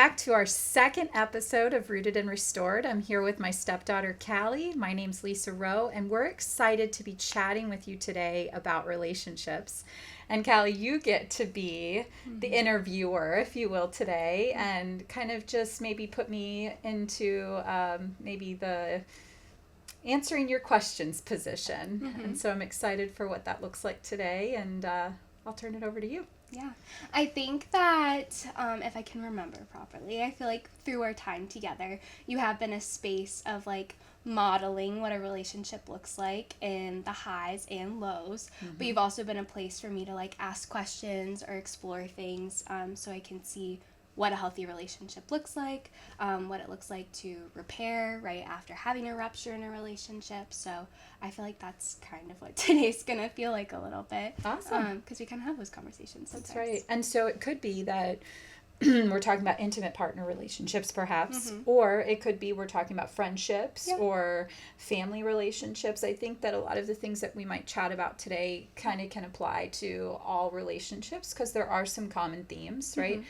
back to our second episode of Rooted and Restored. I'm here with my stepdaughter, Callie. My name's Lisa Rowe, and we're excited to be chatting with you today about relationships. And Callie, you get to be the interviewer, if you will, today, and kind of just maybe put me into maybe the answering your questions position. And so I'm excited for what that looks like today, and I'll turn it over to you. Yeah, I think that if I can remember properly, I feel like through our time together, you have been a space of like modeling what a relationship looks like in the highs and lows, but you've also been a place for me to like ask questions or explore things so I can see what a healthy relationship looks like, what it looks like to repair right after having a rupture in a relationship. So I feel like that's kind of what today's going to feel like a little bit. Awesome. Because we kind of have those conversations sometimes. That's right. And so it could be that we're talking about intimate partner relationships, perhaps, or it could be we're talking about friendships or family relationships. I think that a lot of the things that we might chat about today kind of can apply to all relationships because there are some common themes, right?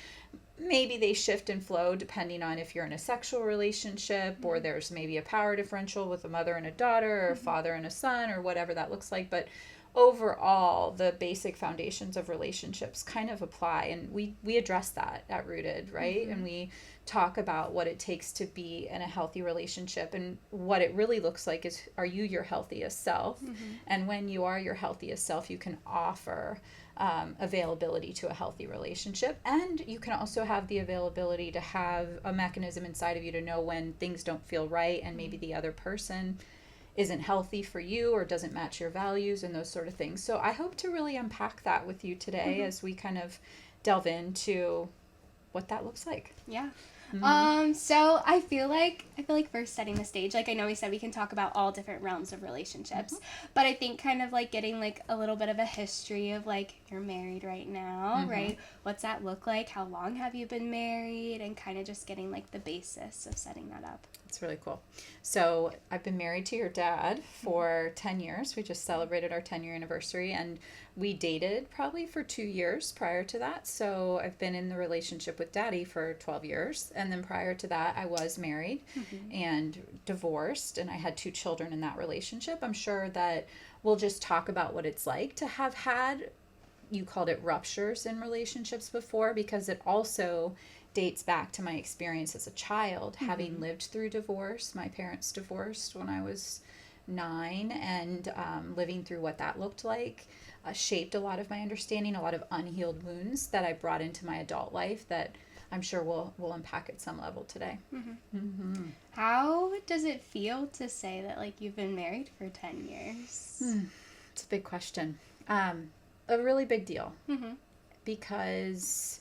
Maybe they shift and flow depending on if you're in a sexual relationship or there's maybe a power differential with a mother and a daughter or a father and a son or whatever that looks like. But overall, the basic foundations of relationships kind of apply. And we address that at Rooted, right? And we talk about what it takes to be in a healthy relationship. And what it really looks like is, are you your healthiest self? And when you are your healthiest self, you can offer availability to a healthy relationship, and you can also have the availability to have a mechanism inside of you to know when things don't feel right and maybe the other person isn't healthy for you or doesn't match your values and those sort of things. So I hope to really unpack that with you today as we kind of delve into what that looks like. Yeah. So I feel like first setting the stage, like I know we said we can talk about all different realms of relationships, but I think kind of like getting like a little bit of a history of like, you're married right now, right? What's that look like? How long have you been married? And kind of just getting like the basis of setting that up. It's really cool. So I've been married to your dad for 10 years. We just celebrated our 10-year anniversary, and we dated probably for 2 years prior to that. So I've been in the relationship with Daddy for 12 years. And then prior to that, I was married and divorced, and I had 2 children in that relationship. I'm sure that we'll just talk about what it's like to have had, you called it ruptures in relationships before, because it also dates back to my experience as a child, having lived through divorce. My parents divorced when I was 9, and living through what that looked like shaped a lot of my understanding, a lot of unhealed wounds that I brought into my adult life that I'm sure we'll unpack at some level today. How does it feel to say that like you've been married for 10 years? It's a big question. A really big deal, because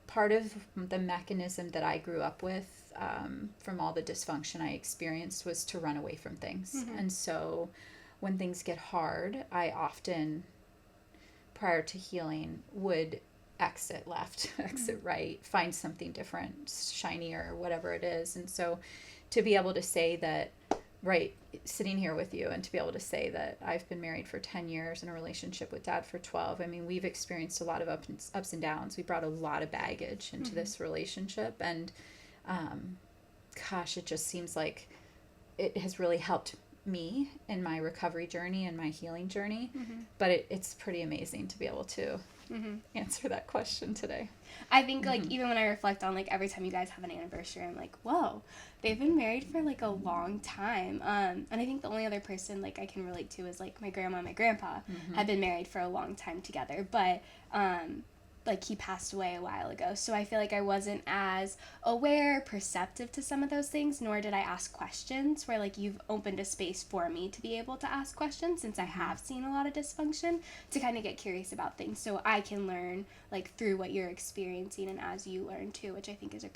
part of the mechanism that I grew up with from all the dysfunction I experienced was to run away from things. And so when things get hard, I often, prior to healing, would exit left, exit right, find something different, shinier, whatever it is. And so to be able to say that, right, sitting here with you and to be able to say that I've been married for 10 years in a relationship with Dad for 12, I mean, we've experienced a lot of ups and downs. We brought a lot of baggage into this relationship, and gosh, it just seems like it has really helped me in my recovery journey and my healing journey. But it's pretty amazing to be able to answer that question today. I think like even when I reflect on like every time you guys have an anniversary, I'm like, whoa, they've been married for like a long time. And I think the only other person like I can relate to is like my grandma and my grandpa had been married for a long time together, but like he passed away a while ago. So I feel like I wasn't as aware, perceptive to some of those things, nor did I ask questions, where like you've opened a space for me to be able to ask questions, since I have seen a lot of dysfunction, to kind of get curious about things so I can learn like through what you're experiencing and as you learn too, which I think is a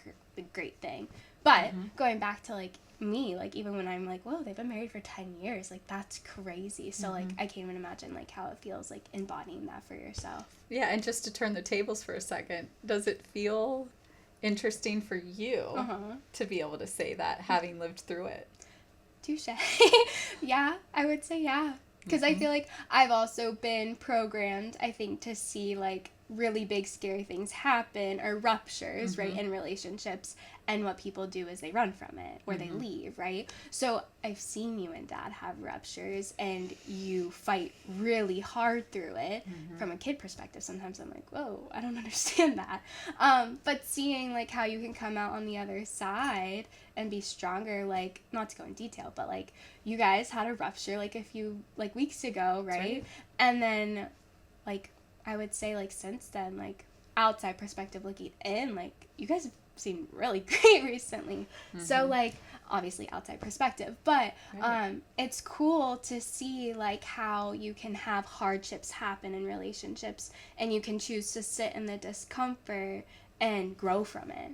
great thing. But going back to like me, like even when I'm like, whoa, they've been married for 10 years, like that's crazy. So like I can't even imagine like how it feels like embodying that for yourself. Yeah, and just to turn the tables for a second, does it feel interesting for you to be able to say that, having lived through it? Touche. Yeah, I would say yeah. Because I feel like I've also been programmed, I think, to see like really big scary things happen or ruptures, right, in relationships, and what people do is they run from it or they leave, right? So I've seen you and Dad have ruptures and you fight really hard through it. From a kid perspective, sometimes I'm like, whoa, I don't understand that. But seeing like how you can come out on the other side and be stronger, like, not to go in detail, but like you guys had a rupture like a few like weeks ago, right? And then like I would say like since then, like outside perspective looking in, like you guys have seemed really great recently. So like obviously outside perspective, but it's cool to see like how you can have hardships happen in relationships and you can choose to sit in the discomfort and grow from it.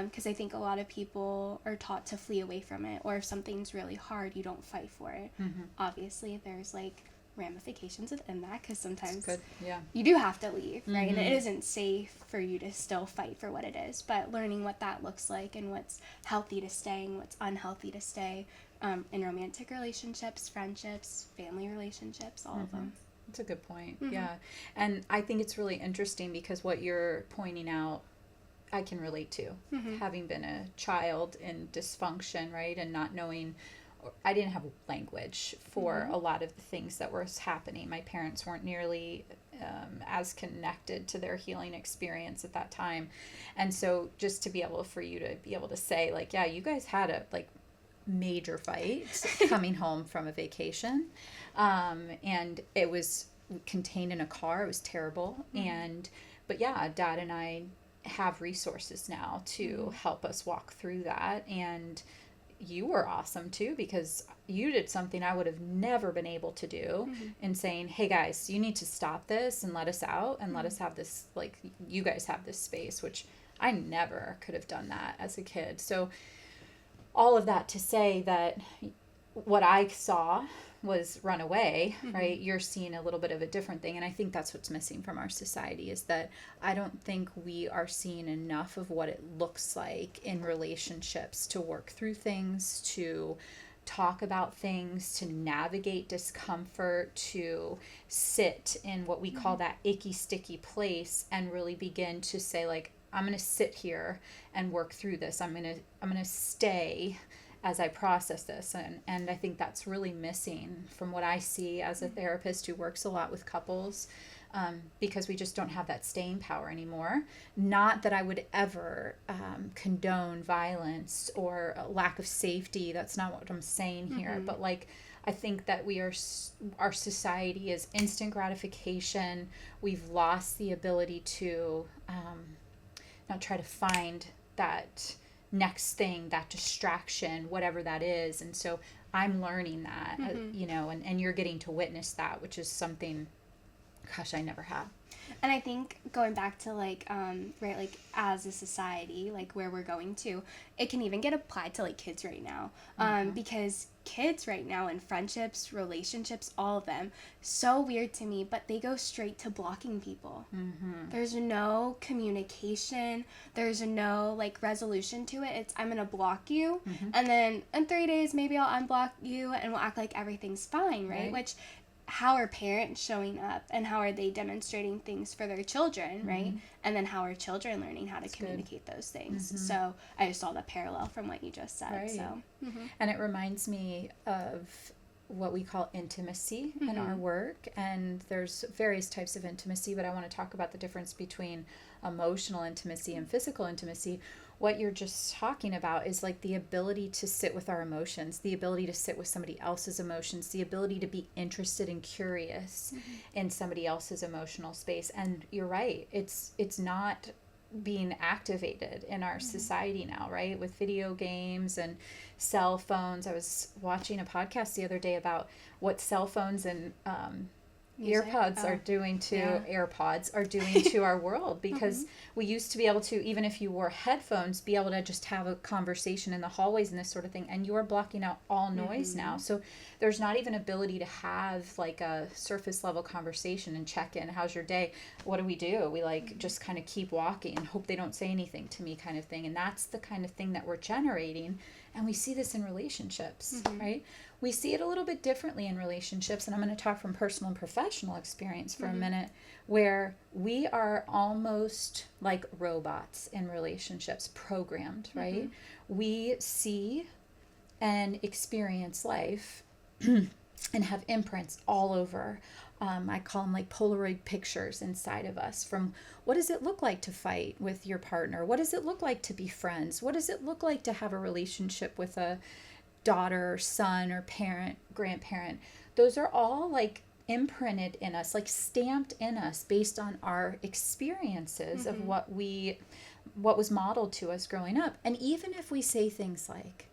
Because I think a lot of people are taught to flee away from it, or if something's really hard, you don't fight for it. Obviously there's like ramifications within that, because sometimes you do have to leave, right? And it isn't safe for you to still fight for what it is, but learning what that looks like and what's healthy to stay and what's unhealthy to stay, in romantic relationships, friendships, family relationships, all of them. That's a good point. Yeah. And I think it's really interesting because what you're pointing out, I can relate to, having been a child in dysfunction, right? And not knowing, I didn't have language for a lot of the things that were happening. My parents weren't nearly as connected to their healing experience at that time. And so just to be able for you to be able to say like, yeah, you guys had a like major fight coming home from a vacation. And it was contained in a car. It was terrible. But yeah, Dad and I have resources now to help us walk through that. And you were awesome too, because you did something I would have never been able to do in saying, hey guys, you need to stop this and let us out and let us have this, like, you guys have this space, which I never could have done that as a kid. So all of that to say that what I saw was run away, right? You're seeing a little bit of a different thing. And I think that's what's missing from our society, is that I don't think we are seeing enough of what it looks like in relationships to work through things, to talk about things, to navigate discomfort, to sit in what we call that icky, sticky place and really begin to say like, I'm going to sit here and work through this. I'm going to stay as I process this. And I think that's really missing from what I see as a therapist who works a lot with couples, because we just don't have that staying power anymore. Not that I would ever condone violence or a lack of safety. That's not what I'm saying here. But like, I think that our society is instant gratification. We've lost the ability to not try to find that next thing, that distraction, whatever that is. And so I'm learning that, and you're getting to witness that, which is something, gosh, I never had. And I think going back to like, right, like as a society, like where we're going to, it can even get applied to like kids right now. Because kids right now in friendships, relationships, all of them, so weird to me, but they go straight to blocking people. There's no communication. There's no like resolution to it. It's, I'm going to block you. And then in 3 days, maybe I'll unblock you and we'll act like everything's fine, right? Which, how are parents showing up and how are they demonstrating things for their children, right? And then how are children learning how to communicate those things? So I just saw the parallel from what you just said. Right. So And it reminds me of what we call intimacy in our work. And there's various types of intimacy, but I want to talk about the difference between emotional intimacy and physical intimacy. What you're just talking about is like the ability to sit with our emotions, the ability to sit with somebody else's emotions, the ability to be interested and curious in somebody else's emotional space. And you're right, it's not being activated in our society now, right? With video games and cell phones. I was watching a podcast the other day about what cell phones and AirPods are doing to AirPods are doing to our world, because we used to be able to, even if you wore headphones, be able to just have a conversation in the hallways and this sort of thing, and you're blocking out all noise now. So there's not even ability to have like a surface level conversation and check in, how's your day? What do? We like just kind of keep walking and hope they don't say anything to me kind of thing. And that's the kind of thing that we're generating. And we see this in relationships, right? We see it a little bit differently in relationships. And I'm going to talk from personal and professional experience for a minute, where we are almost like robots in relationships, programmed, right? We see and experience life and have imprints all over. I call them like Polaroid pictures inside of us, from what does it look like to fight with your partner? What does it look like to be friends? What does it look like to have a relationship with a daughter or son or parent, grandparent? Those are all like imprinted in us, like stamped in us based on our experiences of what was modeled to us growing up. And even if we say things like,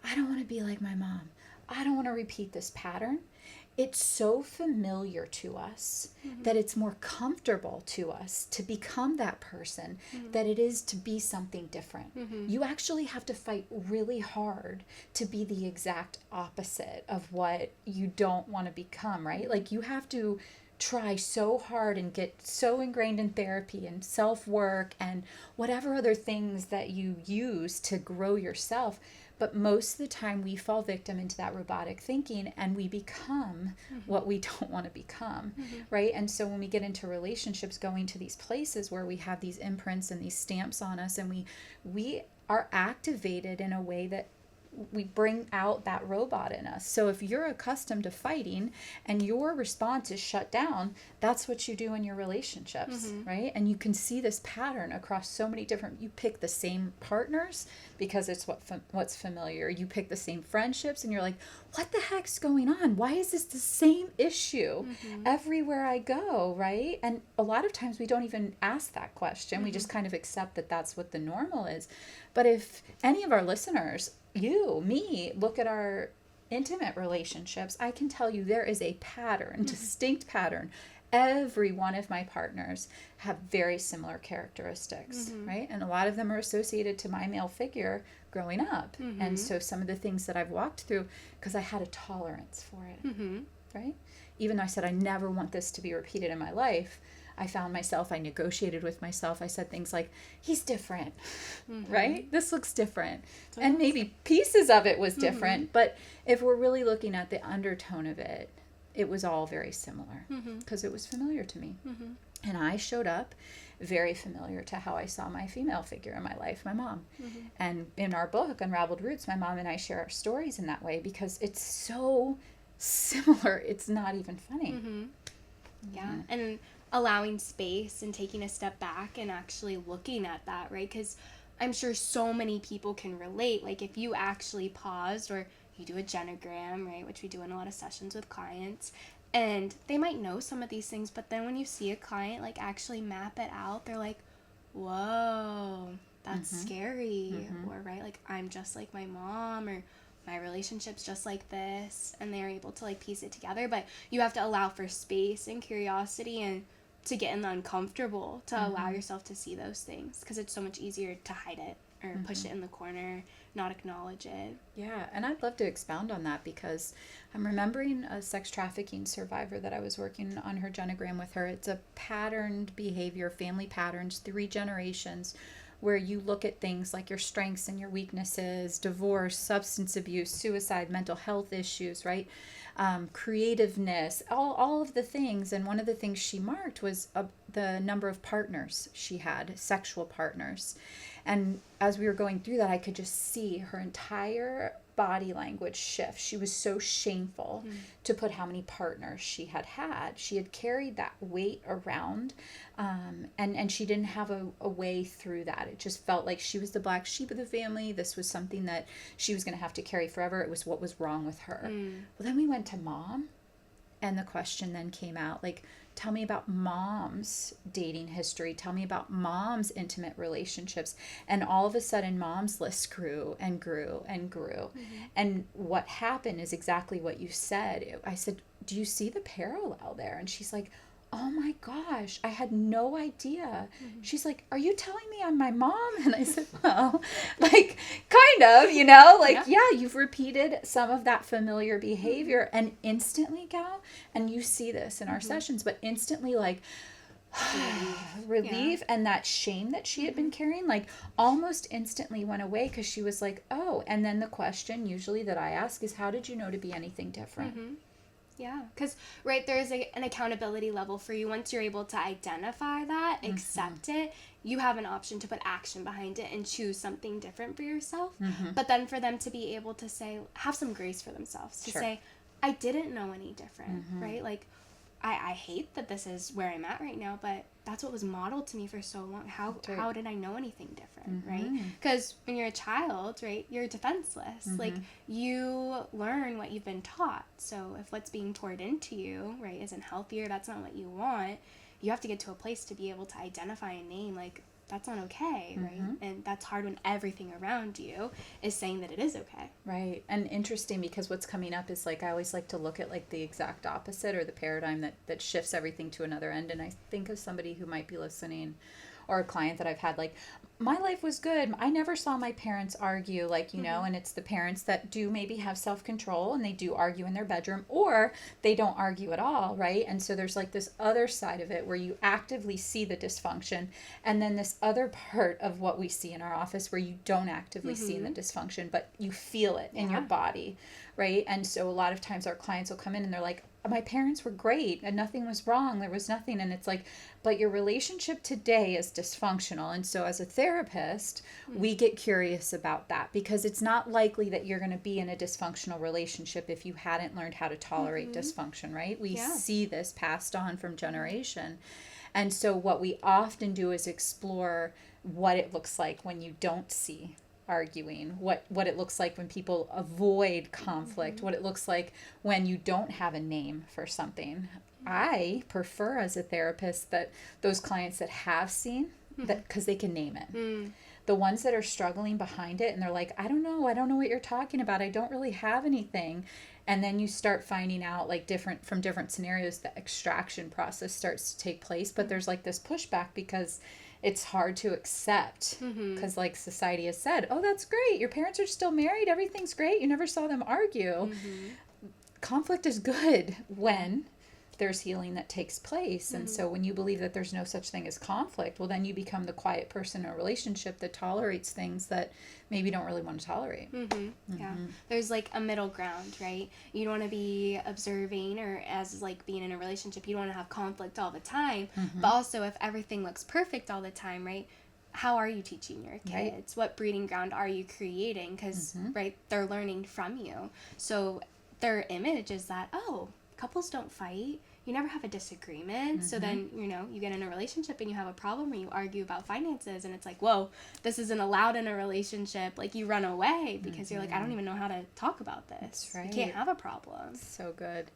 I don't want to be like my mom, I don't want to repeat this pattern, it's so familiar to us that it's more comfortable to us to become that person that it is to be something different. You actually have to fight really hard to be the exact opposite of what you don't want to become, right? Like you have to try so hard and get so ingrained in therapy and self-work and whatever other things that you use to grow yourself. But most of the time we fall victim into that robotic thinking and we become what we don't want to become, right? And so when we get into relationships, going to these places where we have these imprints and these stamps on us, and we are activated in a way that we bring out that robot in us. So if you're accustomed to fighting and your response is shut down, that's what you do in your relationships, right? And you can see this pattern across so many different, you pick the same partners because it's what's familiar. You pick the same friendships and you're like, what the heck's going on? Why is this the same issue everywhere I go, right? And a lot of times we don't even ask that question. We just kind of accept that that's what the normal is. But if any of our listeners, you, me, look at our intimate relationships, I can tell you there is a pattern, distinct pattern. Every one of my partners have very similar characteristics, right? And a lot of them are associated to my male figure growing up. And so some of the things that I've walked through, because I had a tolerance for it, right? Even though I said I never want this to be repeated in my life, I found myself, I negotiated with myself. I said things like, he's different, right? This looks different. And maybe pieces of it was different. But if we're really looking at the undertone of it, it was all very similar because it was familiar to me. And I showed up very familiar to how I saw my female figure in my life, my mom. And in our book, Unraveled Roots, my mom and I share our stories in that way because it's so similar. It's not even funny. Yeah. And allowing space and taking a step back and actually looking at that, right? Because I'm sure so many people can relate. Like if you actually paused, or you do a genogram, right, which we do in a lot of sessions with clients, and they might know some of these things, but then when you see a client like actually map it out, they're like, whoa, that's scary. Or right, like I'm just like my mom, or my relationship's just like this, and they're able to like piece it together. But you have to allow for space and curiosity and to get in the uncomfortable to allow yourself to see those things, because it's so much easier to hide it or push it in the corner, not acknowledge it. Yeah, and I'd love to expound on that because I'm remembering a sex trafficking survivor that I was working on her genogram with her. It's a patterned behavior, family patterns, 3 generations, where you look at things like your strengths and your weaknesses, divorce, substance abuse, suicide, mental health issues, right? Creativeness, all of the things. And one of the things she marked was the number of partners she had, sexual partners. And as we were going through that, I could just see her entire body language shift. She was so shameful to put how many partners she had had. She had carried that weight around, and she didn't have a way through that. It just felt like she was the black sheep of the family. This was something that she was going to have to carry forever. It was what was wrong with her. Well, then we went to mom, and the question then came out, like, tell me about mom's dating history. Tell me about mom's intimate relationships. And all of a sudden, mom's list grew and grew and grew. And what happened is exactly what you said. I said, do you see the parallel there? And she's like, oh my gosh, I had no idea. She's like, are you telling me I'm my mom? And I said, well, like, kind of, you know, like, yeah, you've repeated some of that familiar behavior. And instantly, Gal, and you see this in our sessions, but instantly, like, relief. And that shame that she had been carrying, like, almost instantly went away, because she was like, oh. And then the question usually that I ask is, how did you know to be anything different? Yeah, because, right, there's an accountability level for you. Once you're able to identify that, accept it, you have an option to put action behind it and choose something different for yourself. But then for them to be able to say, have some grace for themselves, to say, I didn't know any different, right? Like, I hate that this is where I'm at right now, but that's what was modeled to me for so long. How did I know anything different, right? Because when you're a child, right, you're defenseless. Like, you learn what you've been taught. So if what's being poured into you, right, isn't healthy, or that's not what you want, you have to get to a place to be able to identify and name, like, that's not okay, right? And that's hard when everything around you is saying that it is okay. Right. And interesting, because what's coming up is, like, I always like to look at, like, the exact opposite, or the paradigm that shifts everything to another end. And I think of somebody who might be listening, or a client that I've had, like, my life was good. I never saw my parents argue, like, you know, and it's the parents that do maybe have self-control, and they do argue in their bedroom, or they don't argue at all, right? And so there's, like, this other side of it where you actively see the dysfunction, and then this other part of what we see in our office where you don't actively see the dysfunction, but you feel it in your body, right? And so a lot of times our clients will come in and they're like, my parents were great and nothing was wrong. There was nothing. And it's like, but your relationship today is dysfunctional. And so as a therapist, we get curious about that, because it's not likely that you're going to be in a dysfunctional relationship if you hadn't learned how to tolerate dysfunction, right? We see this passed on from generation. And so what we often do is explore what it looks like when you don't see arguing, what it looks like when people avoid conflict, what it looks like when you don't have a name for something. I prefer, as a therapist, that those clients that have seen that, because they can name it. The ones that are struggling behind it and they're like, I don't know what you're talking about, I don't really have anything. And then you start finding out, like, from different scenarios, the extraction process starts to take place. But there's, like, this pushback because it's hard to accept, because, like, society has said, oh, that's great, your parents are still married, everything's great, you never saw them argue. Conflict is good when there's healing that takes place. And so when you believe that there's no such thing as conflict, well, then you become the quiet person in a relationship that tolerates things that maybe don't really want to tolerate. Yeah. There's, like, a middle ground, right? You don't want to be observing, or as, like, being in a relationship, you don't want to have conflict all the time. But also, if everything looks perfect all the time, right, how are you teaching your kids? Right. What breeding ground are you creating? Because, right, they're learning from you. So their image is that, oh, couples don't fight, you never have a disagreement. So then, you know, you get in a relationship and you have a problem, or you argue about finances, and it's like, whoa, this isn't allowed in a relationship. Like, you run away because you're like, I don't even know how to talk about this. That's right. You can't have a problem. So good.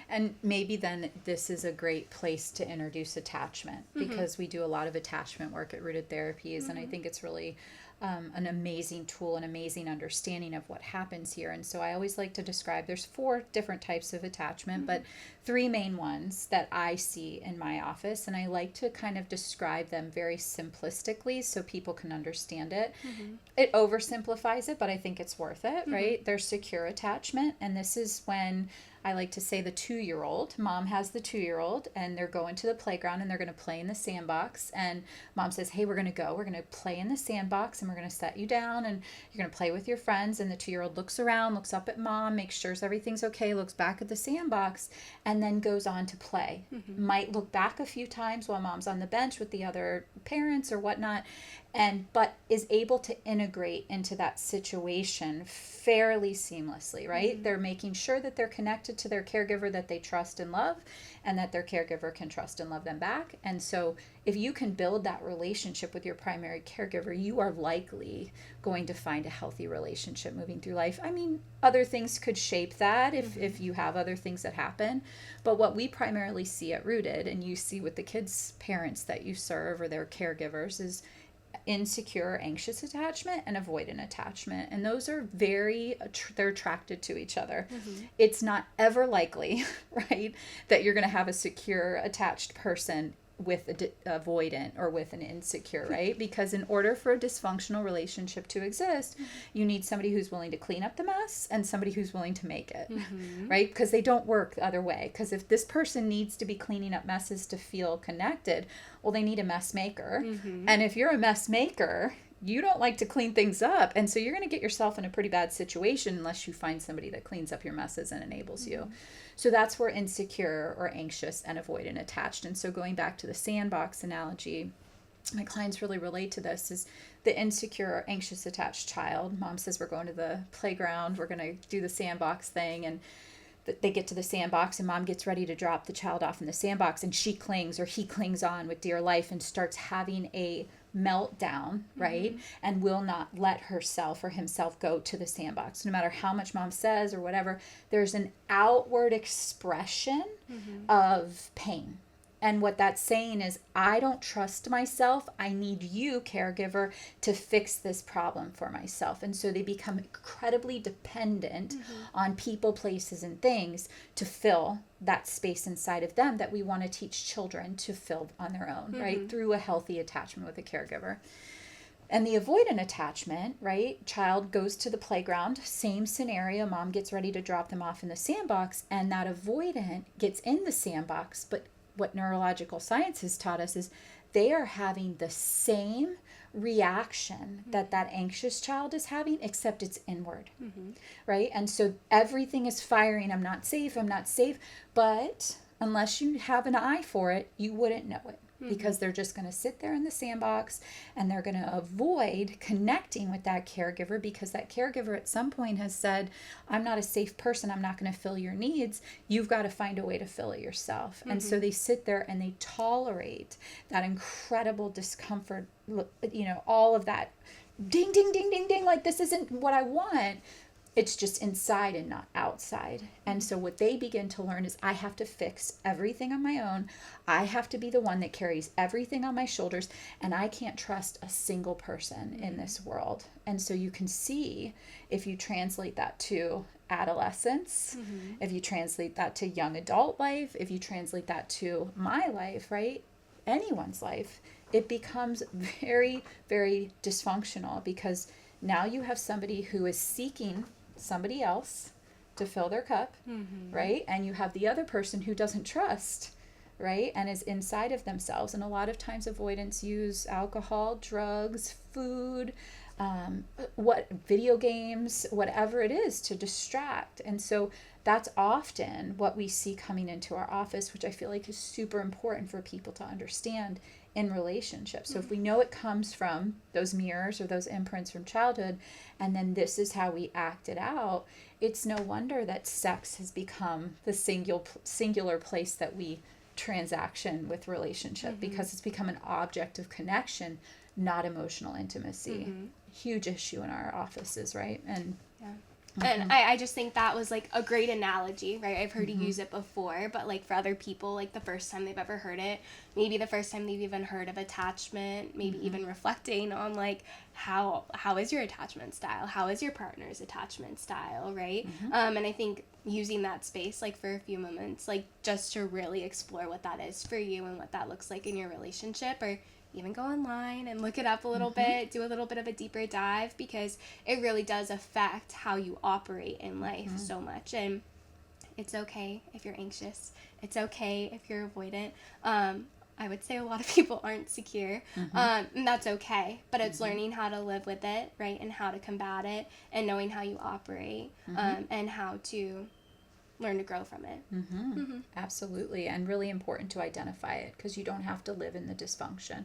And maybe then this is a great place to introduce attachment, because we do a lot of attachment work at Rooted Therapies, and I think it's really an amazing tool, an amazing understanding of what happens here. And so I always like to describe, there's 4 different types of attachment, but 3 main ones that I see in my office. And I like to kind of describe them very simplistically so people can understand it. It oversimplifies it, but I think it's worth it, right? There's secure attachment. And this is when I like to say the 2-year-old, mom has the 2-year-old, and they're going to the playground and they're going to play in the sandbox. And mom says, hey, we're going to play in the sandbox, and we're going to set you down and you're going to play with your friends. And the 2-year-old looks around, looks up at mom, makes sure everything's okay, looks back at the sandbox, and then goes on to play. Might look back a few times while mom's on the bench with the other parents or whatnot, but is able to integrate into that situation fairly seamlessly, right? They're making sure that they're connected to their caregiver that they trust and love, and that their caregiver can trust and love them back. And so if you can build that relationship with your primary caregiver, you are likely going to find a healthy relationship moving through life. I mean, other things could shape that if you have other things that happen. But what we primarily see at Rooted, and you see with the kids' parents that you serve or their caregivers, is insecure, anxious attachment and avoidant attachment. And those are they're attracted to each other. It's not ever likely, right, that you're going to have a secure, attached person with avoidant or with an insecure, right? Because in order for a dysfunctional relationship to exist, you need somebody who's willing to clean up the mess and somebody who's willing to make it, right? Because they don't work the other way. Because if this person needs to be cleaning up messes to feel connected, well, they need a mess maker. And if you're a mess maker, you don't like to clean things up. And so you're going to get yourself in a pretty bad situation unless you find somebody that cleans up your messes and enables you. So that's where insecure or anxious and avoidant attached. And so going back to the sandbox analogy, my clients really relate to this, is the insecure or anxious attached child. Mom says, we're going to the playground, we're going to do the sandbox thing. And they get to the sandbox and mom gets ready to drop the child off in the sandbox, and she clings or he clings on with dear life and starts having a meltdown, right? And will not let herself or himself go to the sandbox. No matter how much mom says or whatever, there's an outward expression of pain. And what that's saying is, I don't trust myself. I need you, caregiver, to fix this problem for myself. And so they become incredibly dependent on people, places, and things to fill that space inside of them that we want to teach children to fill on their own, right? Through a healthy attachment with a caregiver. And the avoidant attachment, right? Child goes to the playground, same scenario. Mom gets ready to drop them off in the sandbox, and that avoidant gets in the sandbox, but what neurological science has taught us is they are having the same reaction that anxious child is having, except it's inward, right? And so everything is firing. I'm not safe. But unless you have an eye for it, you wouldn't know it. Because they're just going to sit there in the sandbox and they're going to avoid connecting with that caregiver, because that caregiver at some point has said, I'm not a safe person. I'm not going to fill your needs. You've got to find a way to fill it yourself. And so they sit there and they tolerate that incredible discomfort, all of that ding, ding, ding, ding, ding, like this isn't what I want. It's just inside and not outside. And so what they begin to learn is, I have to fix everything on my own. I have to be the one that carries everything on my shoulders, and I can't trust a single person in this world. And so you can see, if you translate that to adolescence, if you translate that to young adult life, if you translate that to my life, right? Anyone's life, it becomes very, very dysfunctional, because now you have somebody who is seeking somebody else to fill their cup, right? And you have the other person who doesn't trust, right? And is inside of themselves. And a lot of times avoidants use alcohol, drugs, food, video games, whatever it is, to distract. And so that's often what we see coming into our office, which I feel like is super important for people to understand in relationships. So if we know it comes from those mirrors or those imprints from childhood, and then this is how we act it out, it's no wonder that sex has become the singular place that we transaction with relationship, because it's become an object of connection, not emotional intimacy. Huge issue in our offices, right? And And I just think that was like a great analogy, right? I've heard you use it before, but like for other people, like the first time they've ever heard it, maybe the first time they've even heard of attachment, maybe even reflecting on like how is your attachment style? How is your partner's attachment style, right? And I think using that space like for a few moments, like just to really explore what that is for you and what that looks like in your relationship, or even go online and look it up a little bit, do a little bit of a deeper dive, because it really does affect how you operate in life so much. And it's okay if you're anxious. It's okay if you're avoidant. I would say a lot of people aren't secure, and that's okay, but it's learning how to live with it, right, and how to combat it, and knowing how you operate, and how to learn to grow from it. Absolutely. And really important to identify it, because you don't have to live in the dysfunction,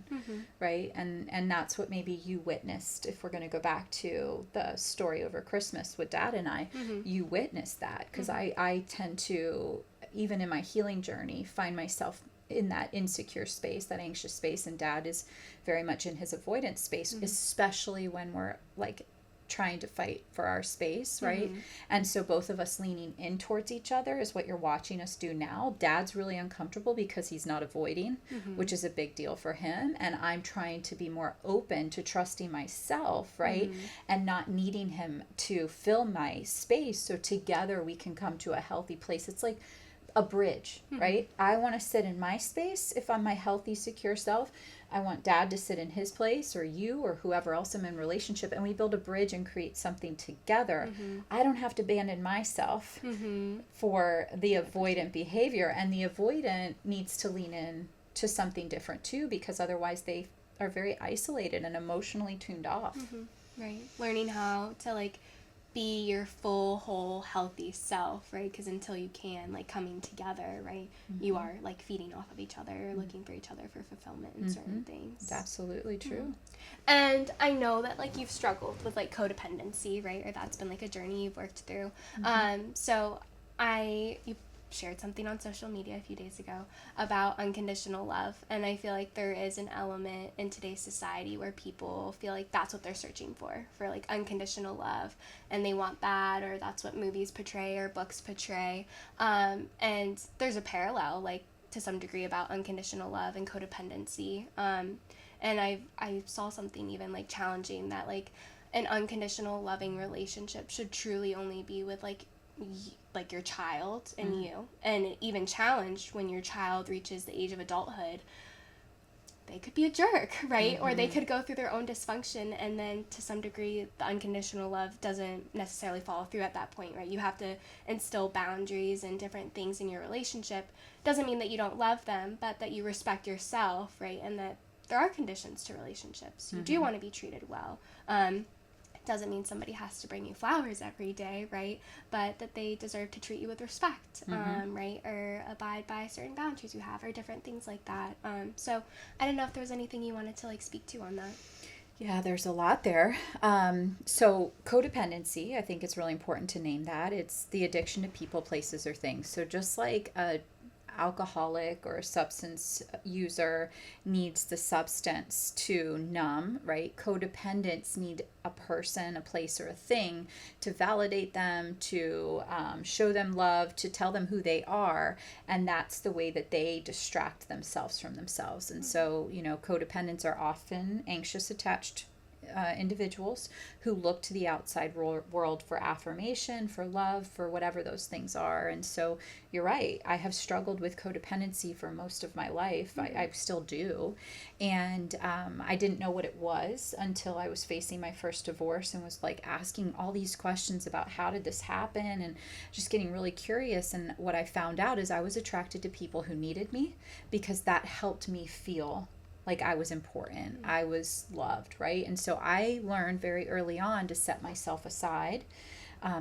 right? And that's what maybe you witnessed. If we're going to go back to the story over Christmas with Dad and I, you witnessed that, because I tend to, even in my healing journey, find myself in that insecure space, that anxious space, and Dad is very much in his avoidance space, especially when we're like trying to fight for our space, right? And so both of us leaning in towards each other is what you're watching us do now. Dad's really uncomfortable because he's not avoiding, which is a big deal for him, and I'm trying to be more open to trusting myself, right? And not needing him to fill my space, so together we can come to a healthy place. It's like a bridge, right? I want to sit in my space if I'm my healthy, secure self. I want dad to sit in his place, or you, or whoever else I'm in relationship, and we build a bridge and create something together. I don't have to abandon myself for the avoidant behavior, and the avoidant needs to lean in to something different too, because otherwise they are very isolated and emotionally tuned off. Right. Learning how to like be your full, whole, healthy self, right? Because until you can, like, coming together, right, you are, like, feeding off of each other, looking for each other for fulfillment in certain things. It's absolutely true. And I know that, like, you've struggled with, like, codependency, right? Or that's been, like, a journey you've worked through. So you shared something on social media a few days ago about unconditional love, and I feel like there is an element in today's society where people feel like that's what they're searching for like unconditional love, and they want that, or that's what movies portray or books portray, and there's a parallel, like, to some degree, about unconditional love and codependency, and I saw something even, like, challenging that, like, an unconditional loving relationship should truly only be with, like your child and you, and even challenged when your child reaches the age of adulthood, they could be a jerk, right? Or they could go through their own dysfunction, and then to some degree the unconditional love doesn't necessarily follow through at that point, right? You have to instill boundaries and different things in your relationship. Doesn't mean that you don't love them, but that you respect yourself, right? And that there are conditions to relationships. You do want to be treated well. Doesn't mean somebody has to bring you flowers every day, right? But that they deserve to treat you with respect, right? Or abide by certain boundaries you have, or different things like that. So I don't know if there was anything you wanted to, like, speak to on that. Yeah, there's a lot there. So codependency, I think it's really important to name that. It's the addiction to people, places, or things. So just like a alcoholic or a substance user needs the substance to numb, right? Codependents need a person, a place, or a thing to validate them, to show them love, to tell them who they are. And that's the way that they distract themselves from themselves. And so, codependents are often anxious, attached individuals who look to the outside world for affirmation, for love, for whatever those things are. And so you're right. I have struggled with codependency for most of my life. I still do. And I didn't know what it was until I was facing my first divorce and was, like, asking all these questions about how did this happen, and just getting really curious. And what I found out is I was attracted to people who needed me, because that helped me feel like I was important, I was loved, right? And so I learned very early on to set myself aside,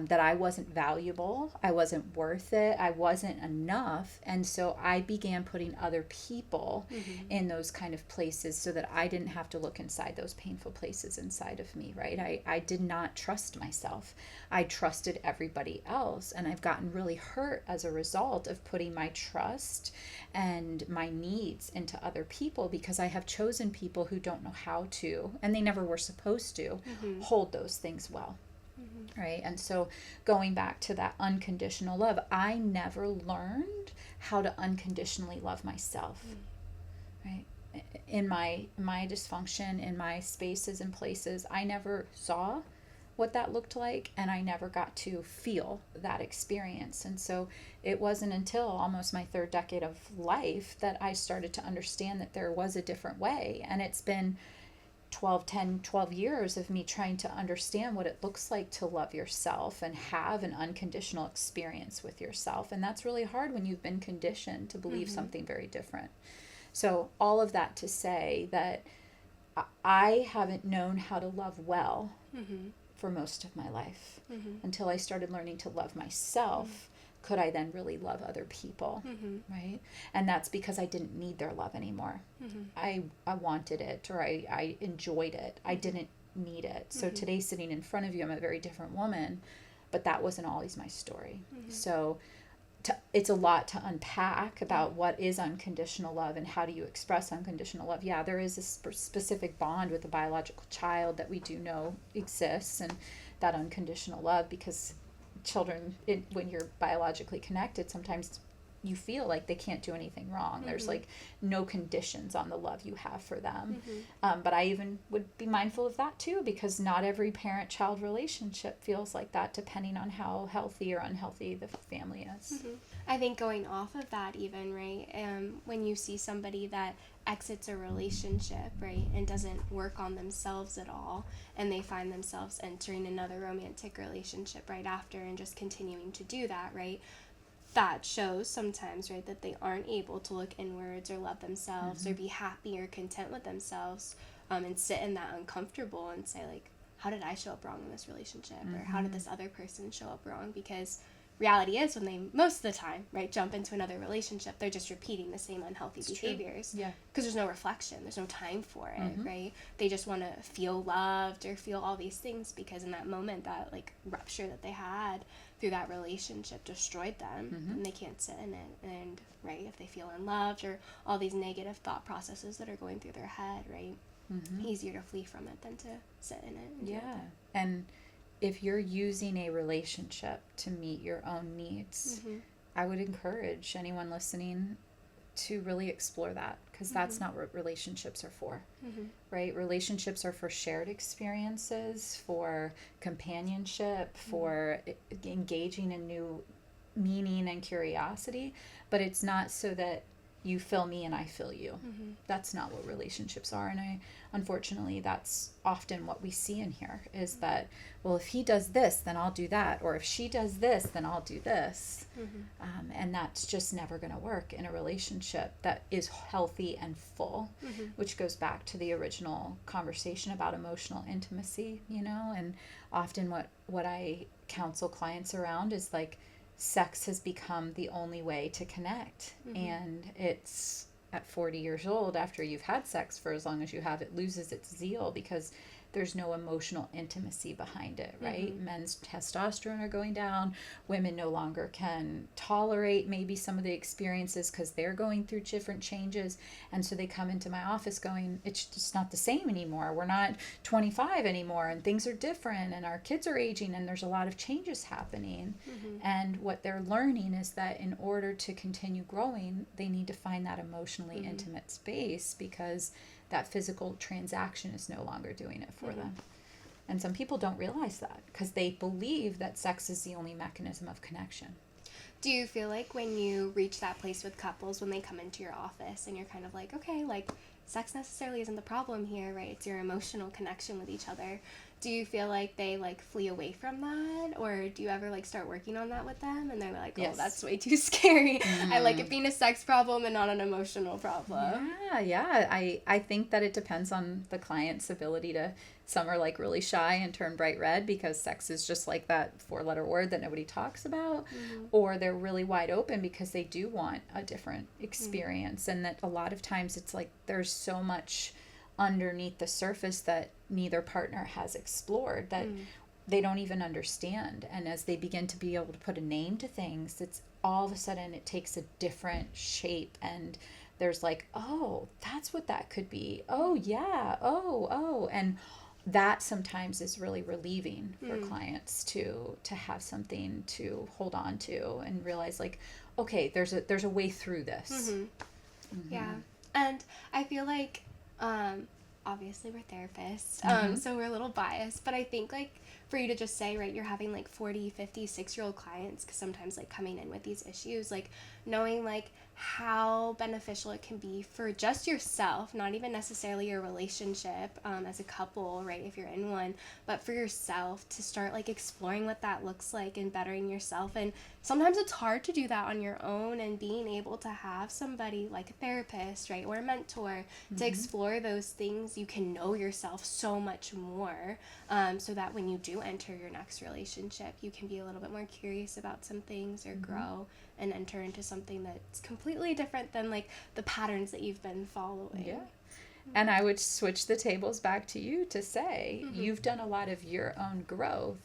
that I wasn't valuable, I wasn't worth it, I wasn't enough. And so I began putting other people in those kind of places so that I didn't have to look inside those painful places inside of me, right? I did not trust myself. I trusted everybody else. And I've gotten really hurt as a result of putting my trust and my needs into other people, because I have chosen people who don't know how to, and they never were supposed to, hold those things well. Right? And so going back to that unconditional love, I never learned how to unconditionally love myself. Right? In my dysfunction, in my spaces and places, I never saw what that looked like, and I never got to feel that experience. And so it wasn't until almost my third decade of life that I started to understand that there was a different way. And it's been 12 years of me trying to understand what it looks like to love yourself and have an unconditional experience with yourself. And that's really hard when you've been conditioned to believe something very different. So all of that to say that I haven't known how to love well for most of my life until I started learning to love myself. Could I then really love other people, right? And that's because I didn't need their love anymore. I wanted it, or I enjoyed it. I didn't need it. So today, sitting in front of you, I'm a very different woman, but that wasn't always my story. So it's a lot to unpack about what is unconditional love and how do you express unconditional love. Yeah, there is a specific bond with a biological child that we do know exists, and that unconditional love, because children, when you're biologically connected, sometimes you feel like they can't do anything wrong. There's like no conditions on the love you have for them. But I even would be mindful of that too, because not every parent-child relationship feels like that, depending on how healthy or unhealthy the family is. I think going off of that even, right, when you see somebody that exits a relationship, right, and doesn't work on themselves at all, and they find themselves entering another romantic relationship right after and just continuing to do that, right, that shows sometimes, right, that they aren't able to look inwards or love themselves or be happy or content with themselves, and sit in that uncomfortable and say, like, how did I show up wrong in this relationship? Or how did this other person show up wrong? Because reality is, when they, most of the time, right, jump into another relationship, they're just repeating the same unhealthy behaviors. Yeah. Because there's no reflection. There's no time for it, right? They just want to feel loved or feel all these things, because in that moment, that, like, rupture that they had through that relationship destroyed them, and they can't sit in it. And, right, if they feel unloved or all these negative thought processes that are going through their head, right, easier to flee from it than to sit in it. And And if you're using a relationship to meet your own needs, I would encourage anyone listening to really explore that, because that's not what relationships are for, right? Relationships are for shared experiences, for companionship, for engaging in new meaning and curiosity, but it's not so that you fill me and I fill you. That's not what relationships are. And unfortunately, that's often what we see in here, is that, well, if he does this, then I'll do that. Or if she does this, then I'll do this. And that's just never going to work in a relationship that is healthy and full, which goes back to the original conversation about emotional intimacy, you know. And often what I counsel clients around is, like, sex has become the only way to connect. And it's at 40 years old, after you've had sex for as long as you have, it loses its zeal because there's no emotional intimacy behind it, right? Men's testosterone are going down. Women no longer can tolerate maybe some of the experiences because they're going through different changes. And so they come into my office going, it's just not the same anymore. We're not 25 anymore, and things are different, and our kids are aging, and there's a lot of changes happening. And what they're learning is that in order to continue growing, they need to find that emotionally intimate space, because that physical transaction is no longer doing it for them. And some people don't realize that, because they believe that sex is the only mechanism of connection. Do you feel like when you reach that place with couples, when they come into your office and you're kind of like, okay, like, sex necessarily isn't the problem here, right? It's your emotional connection with each other. Do you feel like they, like, flee away from that? Or do you ever, like, start working on that with them? And they're like, oh, that's way too scary. I like it being a sex problem and not an emotional problem. Yeah. I think that it depends on the client's ability to, some are, like, really shy and turn bright red because sex is just like that 4-letter word that nobody talks about. Or they're really wide open because they do want a different experience. And that a lot of times it's like there's so much underneath the surface that neither partner has explored that they don't even understand. And as they begin to be able to put a name to things, it's all of a sudden it takes a different shape, and there's like, oh, that's what that could be. Oh yeah. Oh. And that sometimes is really relieving for clients to have something to hold on to and realize, like, okay, there's a way through this. Yeah. And I feel like obviously we're therapists, so we're a little biased, but I think, like, for you to just say, right, you're having, like, 40, 50, 6-year-old clients, because sometimes, like, coming in with these issues, like, knowing, like, how beneficial it can be for just yourself, not even necessarily your relationship as a couple, right, if you're in one, but for yourself to start, like, exploring what that looks like and bettering yourself. And sometimes it's hard to do that on your own, and being able to have somebody like a therapist, right, or a mentor to explore those things, you can know yourself so much more, so that when you do enter your next relationship, you can be a little bit more curious about some things, or grow and enter into something that's completely different than, like, the patterns that you've been following. Yeah. And I would switch the tables back to you to say, you've done a lot of your own growth,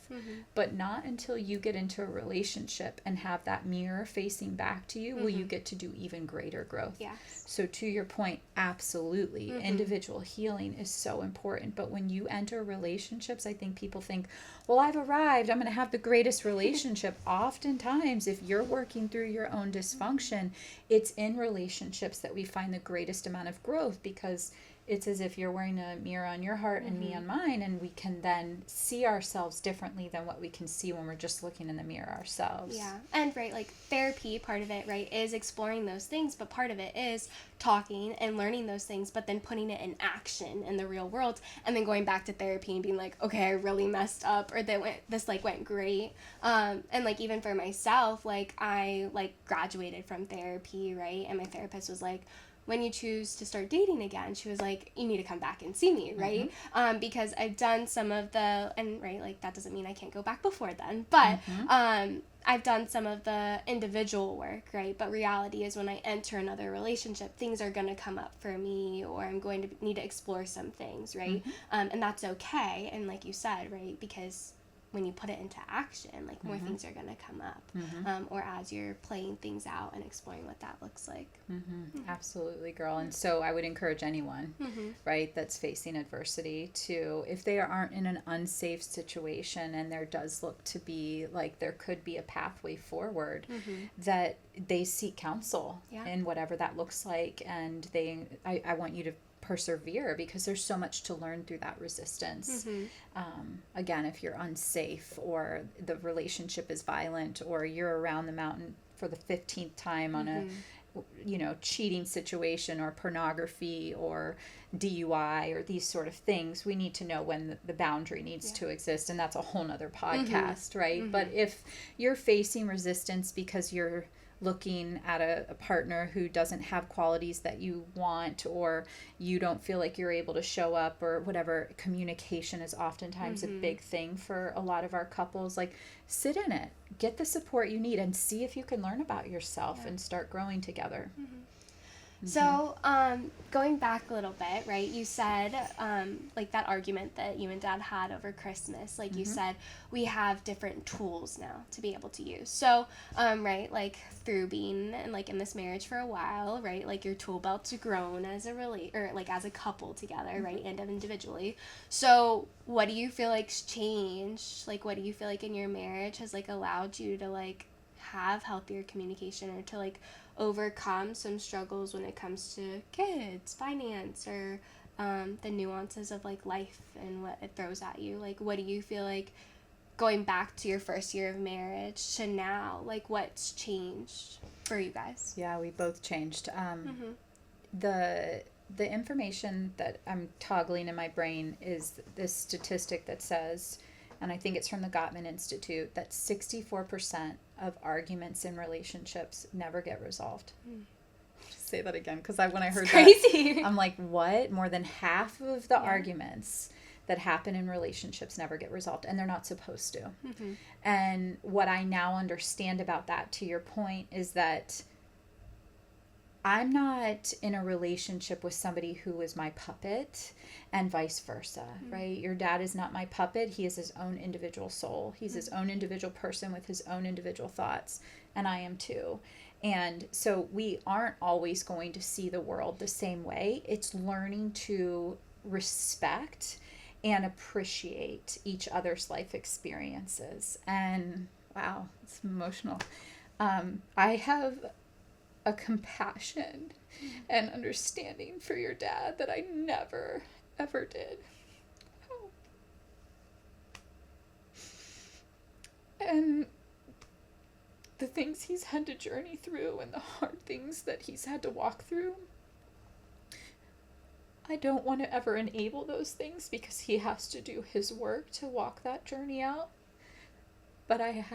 but not until you get into a relationship and have that mirror facing back to you will you get to do even greater growth. Yes. So to your point, absolutely. Individual healing is so important. But when you enter relationships, I think people think, well, I've arrived. I'm going to have the greatest relationship. Oftentimes, if you're working through your own dysfunction, it's in relationships that we find the greatest amount of growth, because it's as if you're wearing a mirror on your heart and me on mine, and we can then see ourselves differently than what we can see when we're just looking in the mirror ourselves. Yeah. And right, like therapy, part of it, right, is exploring those things, but part of it is talking and learning those things, but then putting it in action in the real world, and then going back to therapy and being like, okay, I really messed up, or this went great. And like, even for myself, like I like graduated from therapy, right? And my therapist was like, when you choose to start dating again, she was like, you need to come back and see me, right? Because I've done some of the, and right, like that doesn't mean I can't go back before then, but I've done some of the individual work, right? But reality is when I enter another relationship, things are going to come up for me, or I'm going to need to explore some things, right? And that's okay. And like you said, right, because when you put it into action, like more things are going to come up, or as you're playing things out and exploring what that looks like. Absolutely, girl. And so I would encourage anyone, right, that's facing adversity to, if they aren't in an unsafe situation and there does look to be like there could be a pathway forward, that they seek counsel in whatever that looks like. And I want you to persevere, because there's so much to learn through that resistance. Again, if you're unsafe, or the relationship is violent, or you're around the mountain for the 15th time on a cheating situation, or pornography, or DUI, or these sort of things, we need to know when the boundary needs to exist. And that's a whole nother podcast, right? But if you're facing resistance because you're looking at a partner who doesn't have qualities that you want, or you don't feel like you're able to show up, or whatever, communication is oftentimes a big thing for a lot of our couples. Like, sit in it, get the support you need, and see if you can learn about yourself and start growing together. So, going back a little bit, right, you said, like that argument that you and Dad had over Christmas, like you said, we have different tools now to be able to use. So, right, like through being like in this marriage for a while, right, like your tool belt's grown as as a couple together, right, and individually. So what do you feel like's changed? Like, what do you feel like in your marriage has like allowed you to like have healthier communication, or to like overcome some struggles when it comes to kids, finance, or the nuances of like life and what it throws at you? Like, what do you feel like, going back to your first year of marriage to now, like what's changed for you guys? Yeah, we both changed. The information that I'm toggling in my brain is this statistic that says, and I think it's from the Gottman Institute, that 64% of arguments in relationships never get resolved. Say that again, because when I heard that, I'm like, what? More than half of the arguments that happen in relationships never get resolved, and they're not supposed to. And what I now understand about that, to your point, is that I'm not in a relationship with somebody who is my puppet, and vice versa, right? Your dad is not my puppet. He is his own individual soul. He's his own individual person with his own individual thoughts, and I am too. And so we aren't always going to see the world the same way. It's learning to respect and appreciate each other's life experiences. And wow, it's emotional. I have a compassion and understanding for your dad that I never, ever did. And the things he's had to journey through, and the hard things that he's had to walk through, I don't want to ever enable those things, because he has to do his work to walk that journey out. But I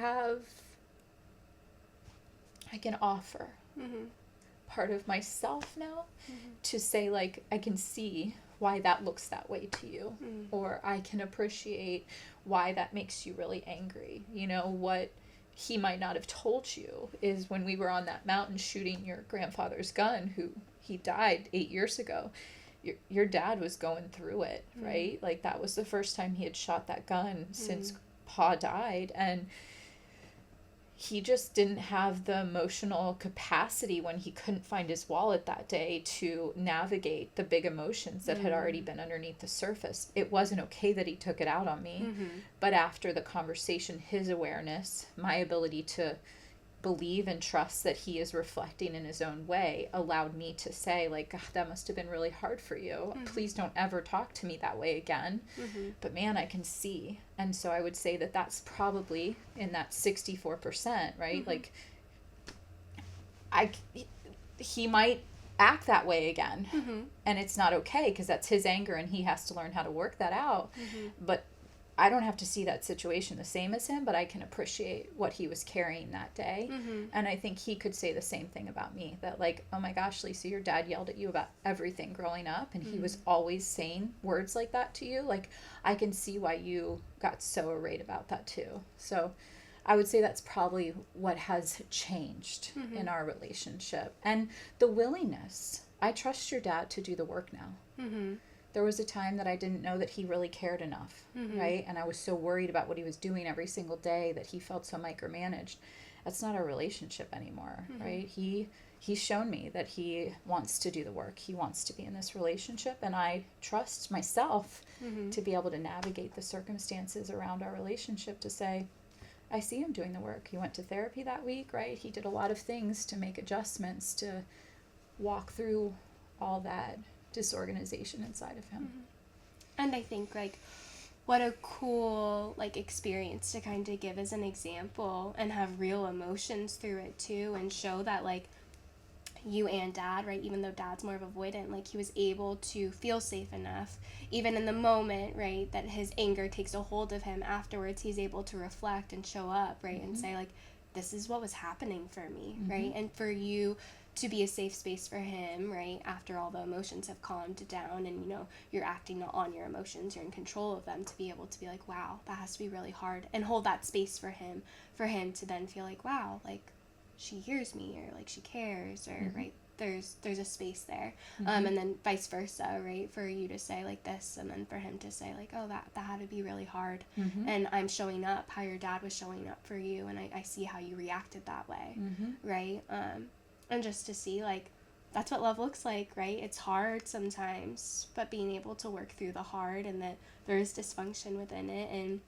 can offer part of myself now to say, like, I can see why that looks that way to you, or I can appreciate why that makes you really angry. You know, what he might not have told you is, when we were on that mountain shooting your grandfather's gun, who he died 8 years ago, your dad was going through it, right? Like, that was the first time he had shot that gun since Pa died, and he just didn't have the emotional capacity when he couldn't find his wallet that day to navigate the big emotions that had already been underneath the surface. It wasn't okay that he took it out on me, but after the conversation, his awareness, my ability to believe and trust that he is reflecting in his own way, allowed me to say, like, God, that must have been really hard for you. Please don't ever talk to me that way again. But man, I can see. And so I would say that that's probably in that 64%, right? Like, he might act that way again, and it's not okay, because that's his anger and he has to learn how to work that out. But I don't have to see that situation the same as him, but I can appreciate what he was carrying that day. And I think he could say the same thing about me, that like, oh my gosh, Lisa, your dad yelled at you about everything growing up, and he was always saying words like that to you. Like, I can see why you got so irate about that too. So I would say that's probably what has changed in our relationship. And the willingness. I trust your dad to do the work now. There was a time that I didn't know that he really cared enough, right? And I was so worried about what he was doing every single day that he felt so micromanaged. That's not our relationship anymore, right? He's shown me that he wants to do the work. He wants to be in this relationship, and I trust myself to be able to navigate the circumstances around our relationship to say, I see him doing the work. He went to therapy that week, right? He did a lot of things to make adjustments to walk through all that disorganization inside of him. And I think, like, what a cool, like, experience to kind of give as an example and have real emotions through it too, and show that, like, you and dad, right, even though dad's more of avoidant, like, he was able to feel safe enough, even in the moment, right, that his anger takes a hold of him. Afterwards, he's able to reflect and show up, right, and say, like, this is what was happening for me, right, and for you to be a safe space for him, right, after all the emotions have calmed down and, you know, you're acting on your emotions, you're in control of them, to be able to be like, wow, that has to be really hard, and hold that space for him to then feel like, wow, like, she hears me, or like, she cares, or right, there's a space there, and then vice versa, right, for you to say like this, and then for him to say like, oh, that had to be really hard, and I'm showing up how your dad was showing up for you, and I see how you reacted that way, right, and just to see, like, that's what love looks like, right? It's hard sometimes, but being able to work through the hard, and that there is dysfunction within it, and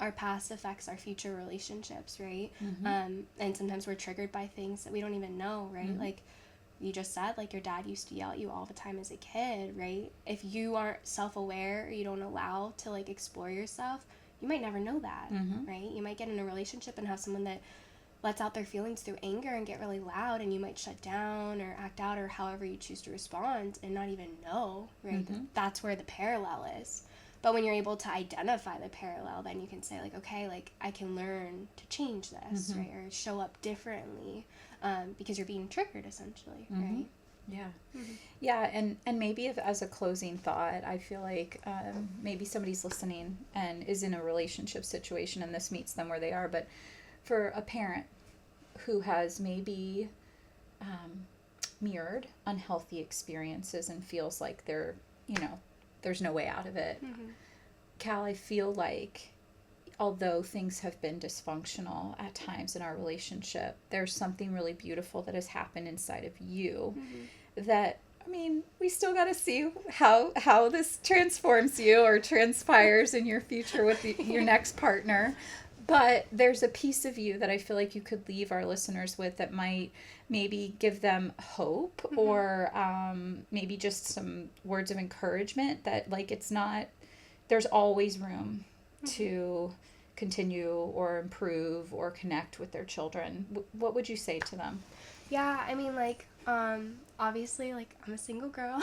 our past affects our future relationships, right? And sometimes we're triggered by things that we don't even know, right? Like you just said, like, your dad used to yell at you all the time as a kid, right? If you aren't self-aware, or you don't allow to, like, explore yourself, you might never know that, right? You might get in a relationship and have someone that lets out their feelings through anger and get really loud, and you might shut down or act out, or however you choose to respond, and not even know, right? That's where the parallel is. But when you're able to identify the parallel, then you can say, like, okay, like, I can learn to change this, right? Or show up differently, because you're being triggered, essentially, right? Yeah. Yeah, and maybe if, as a closing thought, I feel like maybe somebody's listening and is in a relationship situation, and this meets them where they are, but for a parent who has maybe mirrored unhealthy experiences and feels like they're, you know, there's no way out of it. Cal, I feel like although things have been dysfunctional at times in our relationship, there's something really beautiful that has happened inside of you that, I mean, we still got to see how this transforms you or transpires in your future with your next partner. But there's a piece of you that I feel like you could leave our listeners with that might maybe give them hope, or maybe just some words of encouragement that, like, it's not, there's always room to continue or improve or connect with their children. What would you say to them? Yeah, I mean, like, obviously, like, I'm a single girl.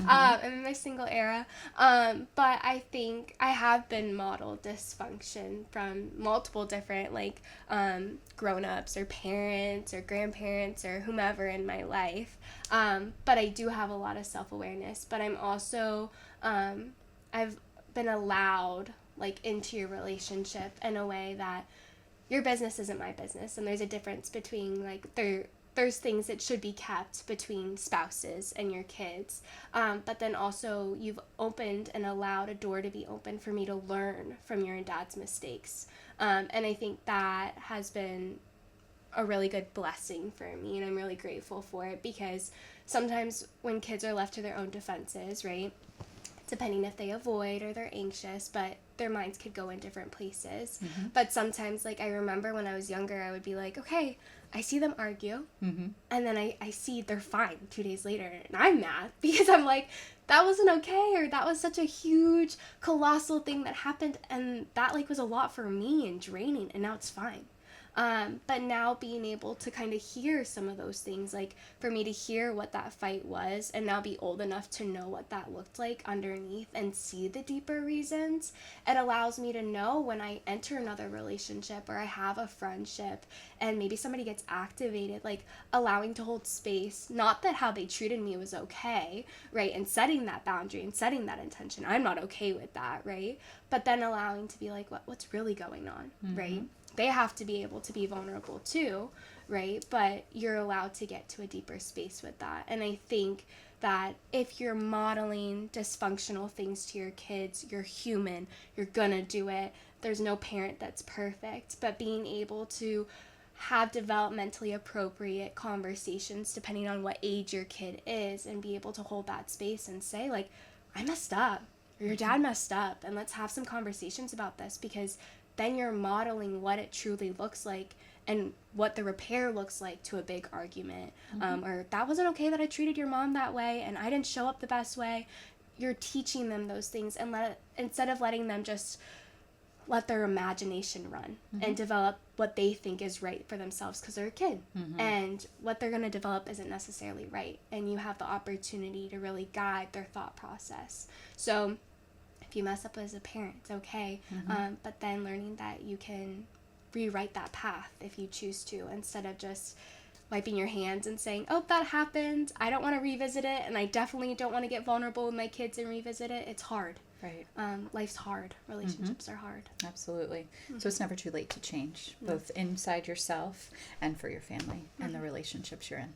I'm in my single era. But I think I have been modeled dysfunction from multiple different, like, grown-ups or parents or grandparents or whomever in my life. But I do have a lot of self-awareness. But I'm also, I've been allowed, like, into your relationship in a way that your business isn't my business. And there's a difference between, like, there's things that should be kept between spouses and your kids. But then also you've opened and allowed a door to be open for me to learn from your dad's mistakes. And I think that has been a really good blessing for me, and I'm really grateful for it, because sometimes when kids are left to their own defenses, right, depending if they avoid or they're anxious, but their minds could go in different places. Mm-hmm. But sometimes, like, I remember when I was younger, I would be like, okay, I see them argue, mm-hmm. and then I see they're fine 2 days later, and I'm mad because I'm like, that wasn't okay, or that was such a huge, colossal thing that happened, and that, like, was a lot for me and draining, and now it's fine. But now being able to kind of hear some of those things, like for me to hear what that fight was and now be old enough to know what that looked like underneath and see the deeper reasons, it allows me to know when I enter another relationship or I have a friendship and maybe somebody gets activated, like allowing to hold space, not that how they treated me was okay, right, and setting that boundary and setting that intention. I'm not okay with that, right, but then allowing to be like, what's really going on, mm-hmm. right? They have to be able to be vulnerable too, right? But you're allowed to get to a deeper space with that. And I think that if you're modeling dysfunctional things to your kids, you're human, you're gonna do it. There's no parent that's perfect, but being able to have developmentally appropriate conversations depending on what age your kid is, and be able to hold that space and say, like, I messed up, or your dad messed up, and let's have some conversations about this, because then you're modeling what it truly looks like and what the repair looks like to a big argument. Mm-hmm. Or that wasn't okay that I treated your mom that way and I didn't show up the best way. You're teaching them those things, and instead of letting them just let their imagination run, mm-hmm. and develop what they think is right for themselves because they're a kid. Mm-hmm. And what they're going to develop isn't necessarily right. And you have the opportunity to really guide their thought process. So if you mess up as a parent, it's okay. Mm-hmm. But then learning that you can rewrite that path if you choose to, instead of just wiping your hands and saying, oh, that happened, I don't want to revisit it, and I definitely don't want to get vulnerable with my kids and revisit it. It's hard. Right. Life's hard. Relationships mm-hmm. are hard. Absolutely. Mm-hmm. So it's never too late to change, mm-hmm. both inside yourself and for your family, mm-hmm. and the relationships you're in.